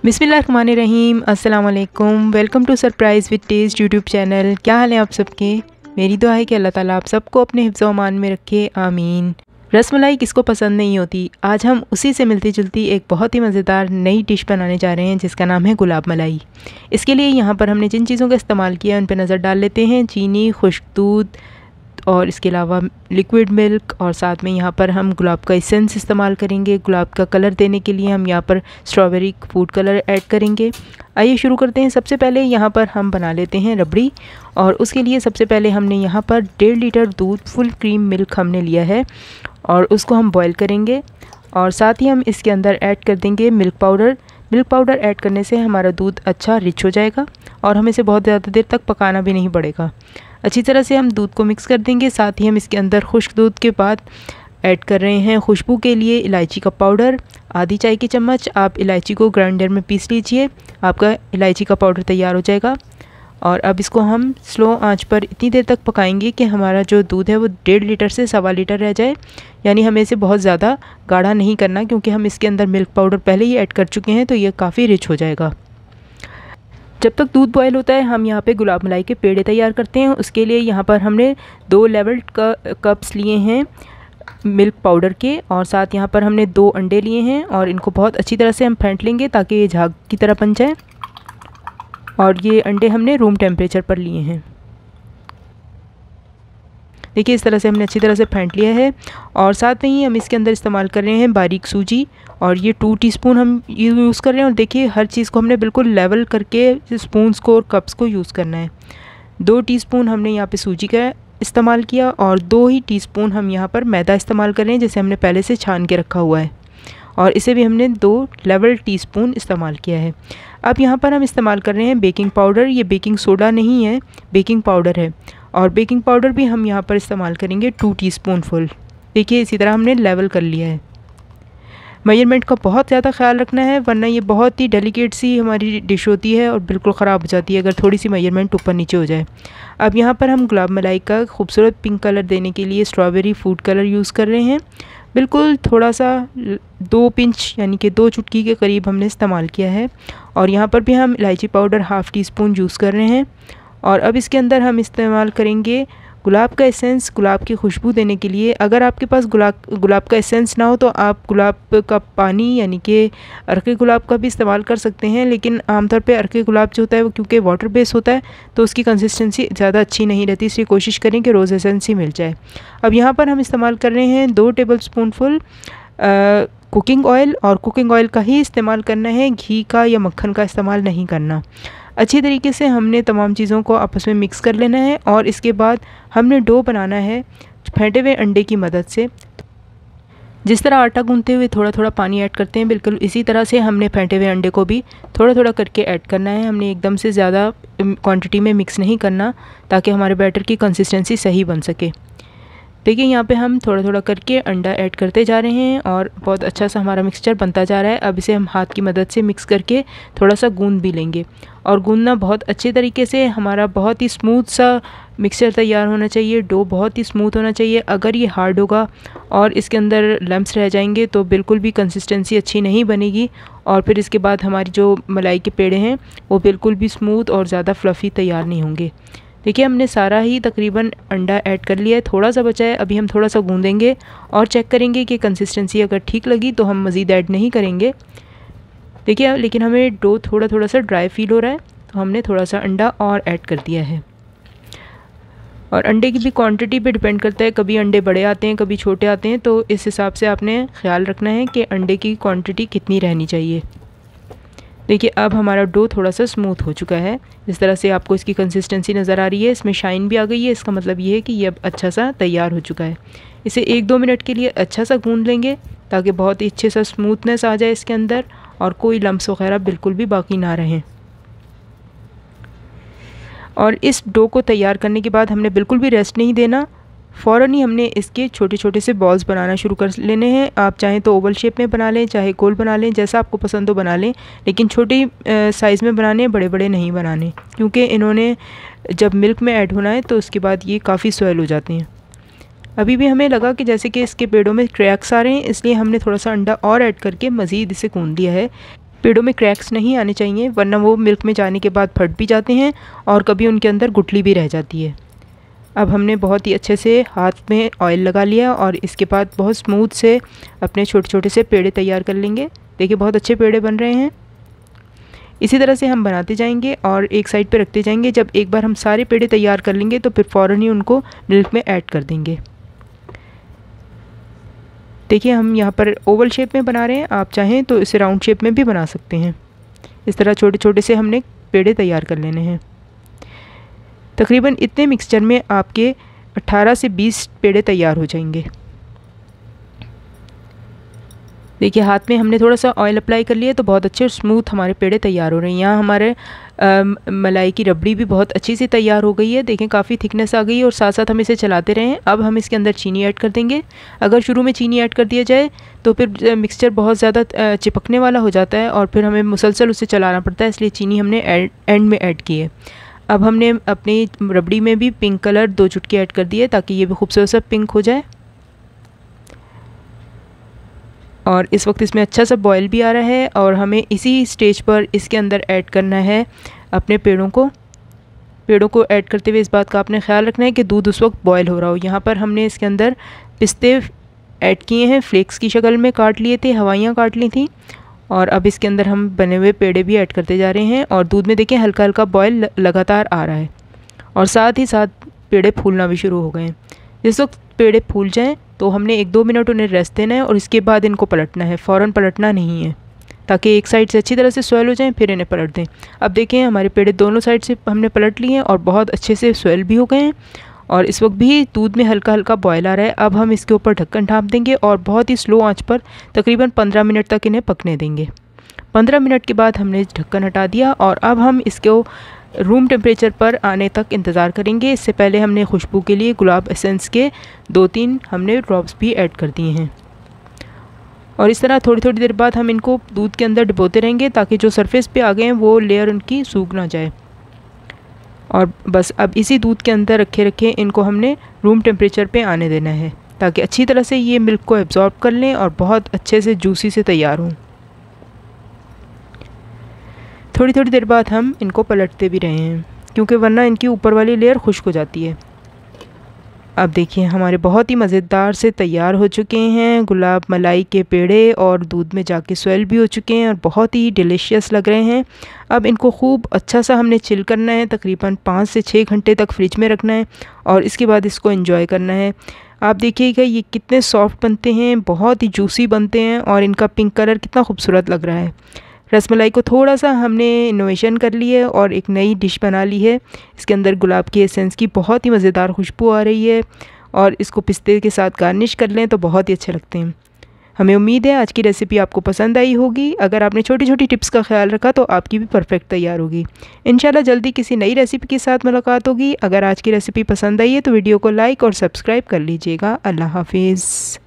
बिस्मिल्लाहिर्रहमानिर्रहीम। अस्सलाम वालेकुम। Welcome to surprise with taste YouTube channel. क्या हाल है आप सबके? मेरी दुआ है कि अल्लाह ताला आप सबको अपने हिफ्ज़ व अमान में रखे, आमीन। रसमलाई किसको पसंद नहीं होती। आज हम उसी से मिलती जुलती एक बहुत ही मज़ेदार नई डिश बनाने जा रहे हैं जिसका नाम है गुलाब मलाई। इसके लिए यहाँ पर हमने जिन चीज़ों का इस्तेमाल किया उन पर नज़र डाल लेते हैं। चीनी, खुश्क दूध और इसके अलावा लिक्विड मिल्क, और साथ में यहाँ पर हम गुलाब का एसेंस इस्तेमाल करेंगे। गुलाब का कलर देने के लिए हम यहाँ पर स्ट्रॉबेरी फूड कलर ऐड करेंगे। आइए शुरू करते हैं। सबसे पहले यहाँ पर हम बना लेते हैं रबड़ी, और उसके लिए सबसे पहले हमने यहाँ पर 1.5 लीटर दूध फुल क्रीम मिल्क हमने लिया है और उसको हम बॉईल करेंगे। और साथ ही हम इसके अंदर ऐड कर देंगे milk powder. Milk powder add करने से हमारा दूध अच्छा रिच हो जाएगा और हमें इसे बहुत ज़्यादा देर तक पकाना भी नहीं पड़ेगा। अच्छी तरह से हम दूध को मिक्स कर देंगे। साथ ही हम इसके अंदर खुश्क दूध के बाद ऐड कर रहे हैं खुशबू के लिए इलायची का पाउडर, आधी चाय की चम्मच। आप इलायची को ग्राइंडर में पीस लीजिए, आपका इलायची का पाउडर तैयार हो जाएगा। और अब इसको हम स्लो आंच पर इतनी देर तक पकाएंगे कि हमारा जो दूध है वो 1.5 लीटर से 1.25 लीटर रह जाए। यानी हमें इसे बहुत ज़्यादा गाढ़ा नहीं करना, क्योंकि हम इसके अंदर मिल्क पाउडर पहले ही ऐड कर चुके हैं, तो ये काफ़ी रिच हो जाएगा। जब तक दूध बॉयल होता है हम यहाँ पे गुलाब मलाई के पेड़े तैयार करते हैं। उसके लिए यहाँ पर हमने 2 लेवल कप्स लिए हैं मिल्क पाउडर के, और साथ यहाँ पर हमने 2 अंडे लिए हैं और इनको बहुत अच्छी तरह से हम फेंट लेंगे ताकि ये झाग की तरह बन जाए। और ये अंडे हमने रूम टेम्परेचर पर लिए हैं। देखिए इस तरह से हमने अच्छी तरह से फेंट लिया है। और साथ में ही हम इसके अंदर इस्तेमाल कर रहे हैं बारीक सूजी, और ये 2 टीस्पून हम यूज़ कर रहे हैं। और देखिए हर चीज़ को हमने बिल्कुल लेवल करके स्पून्स को और कप्स को यूज़ करना है। 2 टीस्पून हमने यहाँ पे सूजी का इस्तेमाल किया और 2 ही टीस्पून हम यहाँ पर मैदा इस्तेमाल कर रहे हैं, जैसे हमने पहले से छान के रखा हुआ है। और इसे भी हमने 2 लेवल टीस्पून इस्तेमाल किया है। अब यहाँ पर हम इस्तेमाल कर रहे हैं बेकिंग पाउडर। ये बेकिंग सोडा नहीं है, बेकिंग पाउडर है। और बेकिंग पाउडर भी हम यहाँ पर इस्तेमाल करेंगे 2 टीस्पून फुल। देखिए इसी तरह हमने लेवल कर लिया है। मेजरमेंट का बहुत ज़्यादा ख्याल रखना है, वरना ये बहुत ही डेलिकेट सी हमारी डिश होती है और बिल्कुल ख़राब हो जाती है अगर थोड़ी सी मेजरमेंट ऊपर नीचे हो जाए। अब यहाँ पर हम गुलाब मलाई का खूबसूरत पिंक कलर देने के लिए स्ट्रॉबेरी फूड कलर यूज़ कर रहे हैं। बिल्कुल थोड़ा सा 2 पिंच यानी कि 2 चुटकी के करीब हमने इस्तेमाल किया है। और यहाँ पर भी हम इलायची पाउडर 1/2 टीस्पून यूज़ कर रहे हैं। और अब इसके अंदर हम इस्तेमाल करेंगे गुलाब का एसेंस, गुलाब की खुशबू देने के लिए। अगर आपके पास गुलाब का एसेंस ना हो तो आप गुलाब का पानी यानी कि अर्के गुलाब का भी इस्तेमाल कर सकते हैं, लेकिन आमतौर पे अर्के गुलाब जो होता है वो क्योंकि वाटर बेस होता है तो उसकी कंसिस्टेंसी ज़्यादा अच्छी नहीं रहती, इसलिए कोशिश करें कि रोज़ एसेंस ही मिल जाए। अब यहाँ पर हम इस्तेमाल कर रहे हैं 2 टेबलस्पून फुल कुकिंग ऑयल, और कुकिंग ऑयल का ही इस्तेमाल करना है, घी का या मक्खन का इस्तेमाल नहीं करना। अच्छी तरीके से हमने तमाम चीज़ों को आपस में मिक्स कर लेना है। और इसके बाद हमने डो बनाना है फेंटे हुए अंडे की मदद से। जिस तरह आटा गूंथते हुए थोड़ा थोड़ा पानी ऐड करते हैं, बिल्कुल इसी तरह से हमने फेंटे हुए अंडे को भी थोड़ा थोड़ा करके ऐड करना है। हमने एकदम से ज़्यादा क्वांटिटी में मिक्स नहीं करना, ताकि हमारे बैटर की कंसिस्टेंसी सही बन सके। देखिए यहाँ पे हम थोड़ा थोड़ा करके अंडा ऐड करते जा रहे हैं और बहुत अच्छा सा हमारा मिक्सचर बनता जा रहा है। अब इसे हम हाथ की मदद से मिक्स करके थोड़ा सा गूंद भी लेंगे, और गूंदना बहुत अच्छे तरीके से। हमारा बहुत ही स्मूथ सा मिक्सचर तैयार होना चाहिए, डो बहुत ही स्मूथ होना चाहिए। अगर ये हार्ड होगा और इसके अंदर लम्प्स रह जाएंगे तो बिल्कुल भी कंसिस्टेंसी अच्छी नहीं बनेगी, और फिर इसके बाद हमारी जो मलाई के पेड़े हैं वो बिल्कुल भी स्मूथ और ज़्यादा फ्लफ़ी तैयार नहीं होंगे। देखिए हमने सारा ही तकरीबन अंडा ऐड कर लिया है, थोड़ा सा बचा है। अभी हम थोड़ा सा गूंदेंगे और चेक करेंगे कि कंसिस्टेंसी अगर ठीक लगी तो हम मज़ीद ऐड नहीं करेंगे। देखिए लेकिन हमें डो थोड़ा थोड़ा सा ड्राई फील हो रहा है, तो हमने थोड़ा सा अंडा और ऐड कर दिया है। और अंडे की भी क्वांटिटी पे डिपेंड करता है, कभी अंडे बड़े आते हैं कभी छोटे आते हैं, तो इस हिसाब से आपने ख्याल रखना है कि अंडे की क्वांटिटी कितनी रहनी चाहिए। देखिए अब हमारा डो थोड़ा सा स्मूथ हो चुका है। इस तरह से आपको इसकी कंसिस्टेंसी नज़र आ रही है, इसमें शाइन भी आ गई है। इसका मतलब ये है कि ये अब अच्छा सा तैयार हो चुका है। इसे 1-2 मिनट के लिए अच्छा सा गूंद लेंगे, ताकि बहुत ही अच्छे सा स्मूथनेस आ जाए इसके अंदर और कोई लम्प्स वगैरह बिल्कुल भी बाकी ना रहें। और इस डो को तैयार करने के बाद हमने बिल्कुल भी रेस्ट नहीं देना, फ़ौरन ही हमने इसके छोटे छोटे से बॉल्स बनाना शुरू कर लेने हैं। आप चाहें तो ओवल शेप में बना लें, चाहे गोल बना लें, जैसा आपको पसंद हो बना लें, लेकिन छोटी साइज़ में बनाने, बड़े बड़े नहीं बनाने, क्योंकि इन्होंने जब मिल्क में ऐड होना है तो उसके बाद ये काफ़ी स्वेल हो जाते हैं। अभी भी हमें लगा कि जैसे कि इसके पेड़ों में क्रैक्स आ रहे हैं, इसलिए हमने थोड़ा सा अंडा और ऐड करके मज़ीद इसे गूंद दिया है। पेड़ों में क्रैक्स नहीं आने चाहिए, वरना वो मिल्क में जाने के बाद फट भी जाते हैं और कभी उनके अंदर गुठली भी रह जाती है। अब हमने बहुत ही अच्छे से हाथ में ऑयल लगा लिया और इसके बाद बहुत स्मूथ से अपने छोटे छोटे से पेड़े तैयार कर लेंगे। देखिए बहुत अच्छे पेड़े बन रहे हैं। इसी तरह से हम बनाते जाएंगे और एक साइड पे रखते जाएंगे। जब एक बार हम सारे पेड़े तैयार कर लेंगे तो फिर फ़ौरन ही उनको मिल्क में ऐड कर देंगे। देखिए हम यहाँ पर ओवल शेप में बना रहे हैं, आप चाहें तो इसे राउंड शेप में भी बना सकते हैं। इस तरह छोटे छोटे से हमने पेड़े तैयार कर लेने हैं। तकरीबन इतने मिक्सचर में आपके 18 से 20 पेड़े तैयार हो जाएंगे। देखिए हाथ में हमने थोड़ा सा ऑयल अप्लाई कर लिया तो बहुत अच्छे और स्मूथ हमारे पेड़े तैयार हो रहे हैं। यहाँ हमारे मलाई की रबड़ी भी बहुत अच्छी से तैयार हो गई है। देखें काफ़ी थिकनेस आ गई है और साथ साथ हम इसे चलाते रहें। अब हम इसके अंदर चीनी ऐड कर देंगे। अगर शुरू में चीनी ऐड कर दिया जाए तो फिर मिक्सचर बहुत ज़्यादा चिपकने वाला हो जाता है और फिर हमें मुसलसल उसे चलाना पड़ता है, इसलिए चीनी हमने एंड में ऐड की है। अब हमने अपनी रबड़ी में भी पिंक कलर 2 चुटकी ऐड कर दिए ताकि ये भी खूबसूरत सा पिंक हो जाए। और इस वक्त इसमें अच्छा सा बॉयल भी आ रहा है और हमें इसी स्टेज पर इसके अंदर ऐड करना है अपने पेड़ों को ऐड करते हुए इस बात का आपने ख्याल रखना है कि दूध उस वक्त बॉयल हो रहा हो। यहाँ पर हमने इसके अंदर पिस्ते ऐड किए हैं, फ्लेक्स की शक्ल में काट लिए थे, हवाइयाँ काट ली थी। और अब इसके अंदर हम बने हुए पेड़े भी ऐड करते जा रहे हैं और दूध में देखें हल्का हल्का बॉयल लगातार आ रहा है और साथ ही साथ पेड़े फूलना भी शुरू हो गए हैं। जिस वक्त पेड़े फूल जाएं तो हमने 1-2 मिनट उन्हें रेस्ट देना है और इसके बाद इनको पलटना है, फ़ौरन पलटना नहीं है, ताकि एक साइड से अच्छी तरह से स्वेल हो जाएं, फिर इन्हें पलट दें। अब देखें हमारे पेड़े दोनों साइड से हमने पलट लिए हैं और बहुत अच्छे से स्वेल भी हो गए हैं और इस वक्त भी दूध में हल्का हल्का बॉयल आ रहा है। अब हम इसके ऊपर ढक्कन ढाँप देंगे और बहुत ही स्लो आंच पर तकरीबन 15 मिनट तक इन्हें पकने देंगे। 15 मिनट के बाद हमने ढक्कन हटा दिया और अब हम इसको रूम टेम्परेचर पर आने तक इंतज़ार करेंगे। इससे पहले हमने खुशबू के लिए गुलाब एसेंस के 2-3 हमने ड्रॉप्स भी ऐड कर दिए हैं और इस तरह थोड़ी थोड़ी देर बाद हम इनको दूध के अंदर डुबोते रहेंगे ताकि जो सरफेस पे आ गए हैं वो लेयर उनकी सूख ना जाए। और बस अब इसी दूध के अंदर रखे रखे इनको हमने रूम टेम्परेचर पे आने देना है ताकि अच्छी तरह से ये मिल्क को एब्जॉर्ब कर लें और बहुत अच्छे से जूसी से तैयार हों। थोड़ी थोड़ी देर बाद हम इनको पलटते भी रहे हैं क्योंकि वरना इनकी ऊपर वाली लेयर खुश्क हो जाती है। अब देखिए हमारे बहुत ही मज़ेदार से तैयार हो चुके हैं गुलाब मलाई के पेड़े और दूध में जाके स्वेल भी हो चुके हैं और बहुत ही डिलीशियस लग रहे हैं। अब इनको खूब अच्छा सा हमने चिल करना है, तकरीबन 5 से 6 घंटे तक फ्रिज में रखना है और इसके बाद इसको एंजॉय करना है। आप देखिएगा ये कितने सॉफ्ट बनते हैं, बहुत ही जूसी बनते हैं और इनका पिंक कलर कितना खूबसूरत लग रहा है। रसमलाई को थोड़ा सा हमने इनोवेशन कर ली है और एक नई डिश बना ली है। इसके अंदर गुलाब की एसेंस की बहुत ही मज़ेदार खुशबू आ रही है और इसको पिस्ते के साथ गार्निश कर लें तो बहुत ही अच्छे लगते हैं। हमें उम्मीद है आज की रेसिपी आपको पसंद आई होगी। अगर आपने छोटी छोटी टिप्स का ख्याल रखा तो आपकी भी परफेक्ट तैयार होगी। इंशाल्लाह जल्दी किसी नई रेसिपी के साथ मुलाकात होगी। अगर आज की रेसिपी पसंद आई है तो वीडियो को लाइक और सब्सक्राइब कर लीजिएगा। अल्लाह हाफिज़।